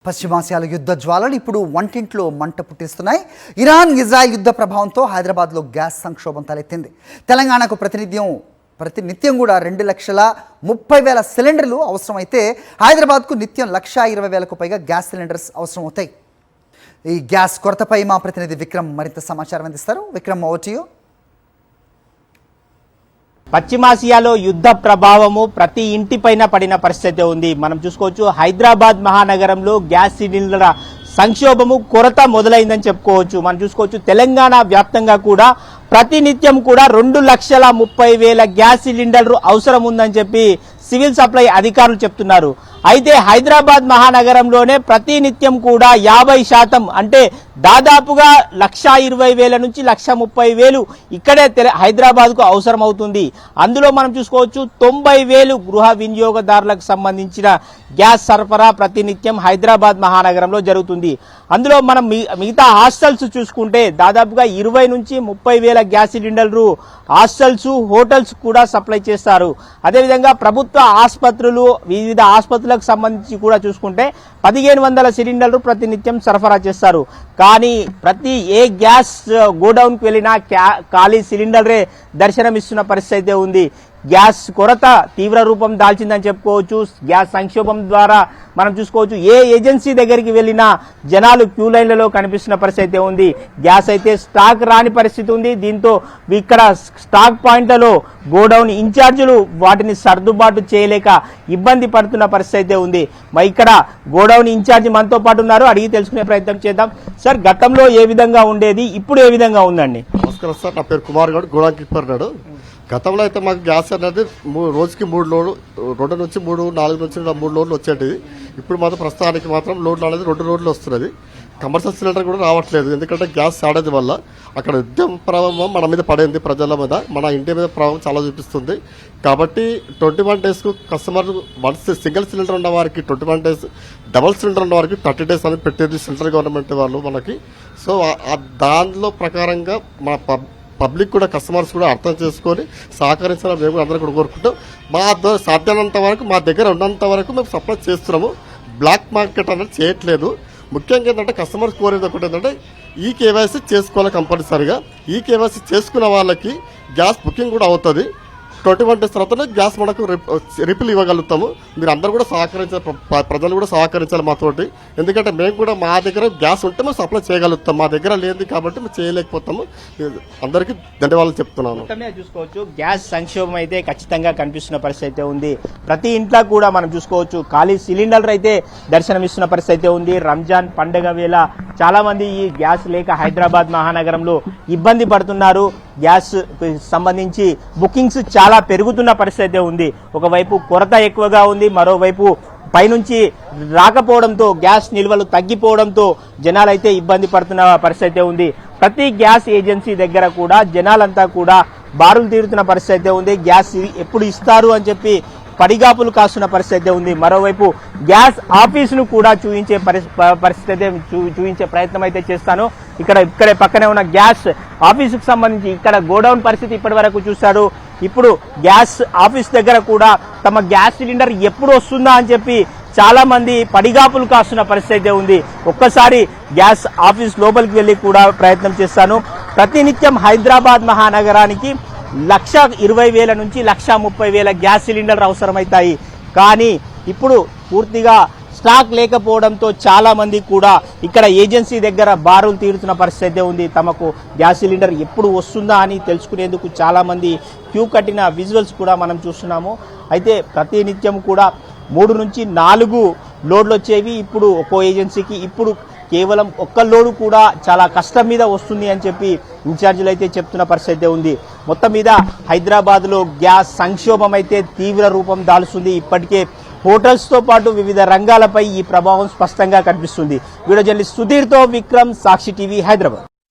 పశ్చిమాసియాల యుద్ధ జ్వాలలు ఇప్పుడు వంటింట్లో మంట పుట్టిస్తున్నాయి. ఇరాన్ ఇజ్రాయెల్ యుద్ధ ప్రభావంతో హైదరాబాద్లో గ్యాస్ సంక్షోభం తలెత్తింది. తెలంగాణకు ప్రతినిత్యం కూడా 2,30,000 సిలిండర్లు అవసరమైతే హైదరాబాద్కు నిత్యం 1,20,000కు పైగా గ్యాస్ సిలిండర్స్ అవసరం అవుతాయి. ఈ గ్యాస్ కొరతపై మా ప్రతినిధి విక్రమ్ మరింత సమాచారం అందిస్తారు. Vikram, over to you. పశ్చిమాసియాలో యుద్ధ ప్రభావము ప్రతి ఇంటిపైన పడిన పరిస్థితి ఉంది. మనం చూసుకోవచ్చు, హైదరాబాద్ మహానగరంలో గ్యాస్ సిలిండర్ల సంక్షోభము కొరత మొదలైందని చెప్పుకోవచ్చు. మనం చూసుకోవచ్చు, తెలంగాణ వ్యాప్తంగా కూడా ప్రతినిత్యం కూడా 2,30,000 గ్యాస్ సిలిండర్లు అవసరం ఉందని చెప్పి సివిల్ సప్లై అధికారులు చెప్తున్నారు. అయితే హైదరాబాద్ మహానగరంలోనే ప్రతినిత్యం కూడా 50% అంటే దాదాపుగా 1,20,000 నుంచి 1,30,000 ఇక్కడే హైదరాబాద్ కు అవసరం అవుతుంది. అందులో మనం చూసుకోవచ్చు, 90,000 గృహ వినియోగదారులకు సంబంధించిన గ్యాస్ సరఫరా ప్రతినిత్యం హైదరాబాద్ మహానగరంలో జరుగుతుంది. అందులో మనం మిగతా హాస్టల్స్ చూసుకుంటే దాదాపుగా 20 నుంచి 30,000 గ్యాస్ సిలిండర్లు హాస్టల్స్, హోటల్స్ కూడా సప్లై చేస్తారు. అదేవిధంగా ప్రభుత్వ ఆసుపత్రులు, వివిధ ఆసుపత్రులకు సంబంధించి కూడా చూసుకుంటే 1,500 సిలిండర్లు ప్రతినిత్యం సరఫరా చేస్తారు. కానీ ప్రతి ఏ గ్యాస్ గోడౌన్ కు వెళ్ళినా ఖాళీ సిలిండర్లే దర్శనమిస్తున్న పరిస్థితి ఉంది. గ్యాస్ కొరత తీవ్ర రూపం దాల్చిందని చెప్పుకోవచ్చు. గ్యాస్ సంక్షోభం ద్వారా మనం చూసుకోవచ్చు, ఏ ఏజెన్సీ దగ్గరికి వెళ్ళినా జనాలు క్యూ లైన్లలో కనిపిస్తున్న పరిస్థితి ఉంది. గ్యాస్ అయితే స్టాక్ రాని పరిస్థితి ఉంది. దీంతో ఇక్కడ స్టాక్ పాయింట్లలో గోడౌన్ ఇన్ఛార్జీలు వాటిని సర్దుబాటు చేయలేక ఇబ్బంది పడుతున్న పరిస్థితి ఉంది. ఇక్కడ గోడౌన్ ఇన్ఛార్జి మనతో పాటు ఉన్నారు, అడిగి తెలుసుకునే ప్రయత్నం చేద్దాం. సార్, గతంలో ఏ విధంగా ఉండేది, ఇప్పుడు ఏ విధంగా ఉందండి? నమస్కారం సార్, నా పేరు కుమార్ గౌడ్, గోడౌన్ కీపర్ నాడు. గతంలో అయితే మాకు గ్యాస్ అనేది రోజుకి 3 లోడ్లు, 2 నుంచి 3, 4 నుంచి 3 లోడ్లు వచ్చేటివి. ఇప్పుడు మాత్రం ప్రస్తుతానికి మాత్రం లోడ్లు అనేది 2 లోడ్లు వస్తున్నది. కమర్షియల్ సిలిండర్ కూడా రావట్లేదు, ఎందుకంటే గ్యాస్ షార్టేజ్ వల్ల. అక్కడ యుద్ధం ప్రభావం మన మీద పడింది, ప్రజల మీద, మన ఇంటి మీద ప్రభావం చాలా చూపిస్తుంది. కాబట్టి 21 డేస్కు కస్టమర్ సింగిల్ సిలిండర్ ఉన్న వారికి 21 డేస్, డబల్ సిలిండర్ ఉన్న వారికి 30 డేస్ అనేది పెట్టేది సెంట్రల్ గవర్నమెంట్ వాళ్ళు మనకి. సో దానిలో ప్రకారంగా మా పబ్లిక్ కూడా, కస్టమర్స్ కూడా అర్థం చేసుకొని సహకరించాలని మేము అందరూ కూడా కోరుకుంటాం. మా సాధ్యమైనంత వరకు, మా దగ్గర ఉన్నంత వరకు మేము సప్లై చేస్తున్నాము. బ్లాక్ మార్కెట్ అనేది చేయట్లేదు. ముఖ్యంగా ఏంటంటే కస్టమర్స్ కోరేది ఒకటి ఏంటంటే ఈ కేవైసీ చేసుకోవాలి కంపల్సరీగా. ఈ కేవైసీ చేసుకున్న వాళ్ళకి గ్యాస్ బుకింగ్ కూడా అవుతుంది. 21 డేస్ తర్వాత గ్యాస్ మనకు రిఫిల్ ఇవ్వగలుగుతాము. మీరు అందరూ కూడా సహకరించాలి, ప్రజలు కూడా సహకరించాలి మాతోటి. ఎందుకంటే మేము కూడా మా దగ్గర గ్యాస్ ఉంటే మేము సప్లై చేయగలుగుతాం, మా దగ్గర లేదు కాబట్టి మేము చేయలేకపోతాము. అందరికీ ధన్యవాదాలు చెప్తున్నాను. చూసుకోవచ్చు, గ్యాస్ సంక్షోభం అయితే ఖచ్చితంగా కనిపిస్తున్న పరిస్థితి ఉంది. ప్రతి ఇంట్లో కూడా మనం చూసుకోవచ్చు, ఖాళీ సిలిండర్లు అయితే దర్శనమిస్తున్న పరిస్థితి ఉంది. రంజాన్ పండుగ వేళ చాలా మంది ఈ గ్యాస్ లేక హైదరాబాద్ మహానగరంలో ఇబ్బంది పడుతున్నారు. గ్యాస్ సంబంధించి బుకింగ్స్ చాలా పెరుగుతున్న పరిస్థితి ఉంది. ఒకవైపు కొరత ఎక్కువగా ఉంది, మరోవైపు పైనుంచి రాకపోవడంతో, గ్యాస్ నిల్వలు తగ్గిపోవడంతో జనాలైతే ఇబ్బంది పడుతున్న పరిస్థితి ఉంది. ప్రతి గ్యాస్ ఏజెన్సీ దగ్గర కూడా జనాలంతా కూడా బారులు తీరుతున్న పరిస్థితి ఉంది. గ్యాస్ ఎప్పుడు ఇస్తారు అని చెప్పి పడిగాపులు కాస్తున్న పరిస్థితి ఉంది. మరోవైపు గ్యాస్ ఆఫీసును కూడా చూపించే ప్రయత్నం అయితే చేస్తాను. ఇక్కడే పక్కనే ఉన్న గ్యాస్ ఆఫీసుకు సంబంధించి ఇక్కడ గోడౌన్ పరిస్థితి ఇప్పటి వరకు చూశారు. ఇప్పుడు గ్యాస్ ఆఫీస్ దగ్గర కూడా తమ గ్యాస్ సిలిండర్ ఎప్పుడు వస్తుందా అని చెప్పి చాలా మంది పడిగాపులు కాస్తున్న పరిస్థితి ఉంది. ఒక్కసారి గ్యాస్ ఆఫీస్ లోపలికి వెళ్లి కూడా ప్రయత్నం చేస్తాను. ప్రతినిత్యం హైదరాబాద్ మహానగరానికి 1,20,000 నుంచి 1,30,000 గ్యాస్ సిలిండర్లు అవసరమవుతాయి. కానీ ఇప్పుడు పూర్తిగా స్టాక్ లేకపోవడంతో చాలా మంది కూడా ఇక్కడ ఏజెన్సీ దగ్గర బారులు తీరుతున్న పరిస్థితి ఉంది. తమకు గ్యాస్ సిలిండర్ ఎప్పుడు వస్తుందా అని తెలుసుకునేందుకు చాలా మంది క్యూ కట్టిన విజువల్స్ కూడా మనం చూస్తున్నాము. అయితే ప్రతినిత్యం కూడా 3 నుంచి 4 లోడ్లు వచ్చేవి. ఇప్పుడు ఒక్కో ఏజెన్సీకి ఇప్పుడు కేవలం 1 లోడు కూడా చాలా కష్టం మీద వస్తుంది అని చెప్పి ఇన్ఛార్జీలు అయితే చెప్తున్న పరిస్థితి ఉంది. మొత్తం మీద హైదరాబాద్ లో గ్యాస్ సంక్షోభం అయితే తీవ్ర రూపం దాల్చుంది. ఇప్పటికే హోటల్స్ తో పాటు వివిధ రంగాలపై ఈ ప్రభావం స్పష్టంగా కనిపిస్తుంది. వీడియో జర్నలిస్ట్ సుధీర్తో విక్రమ్, సాక్షి టీవీ, హైదరాబాద్.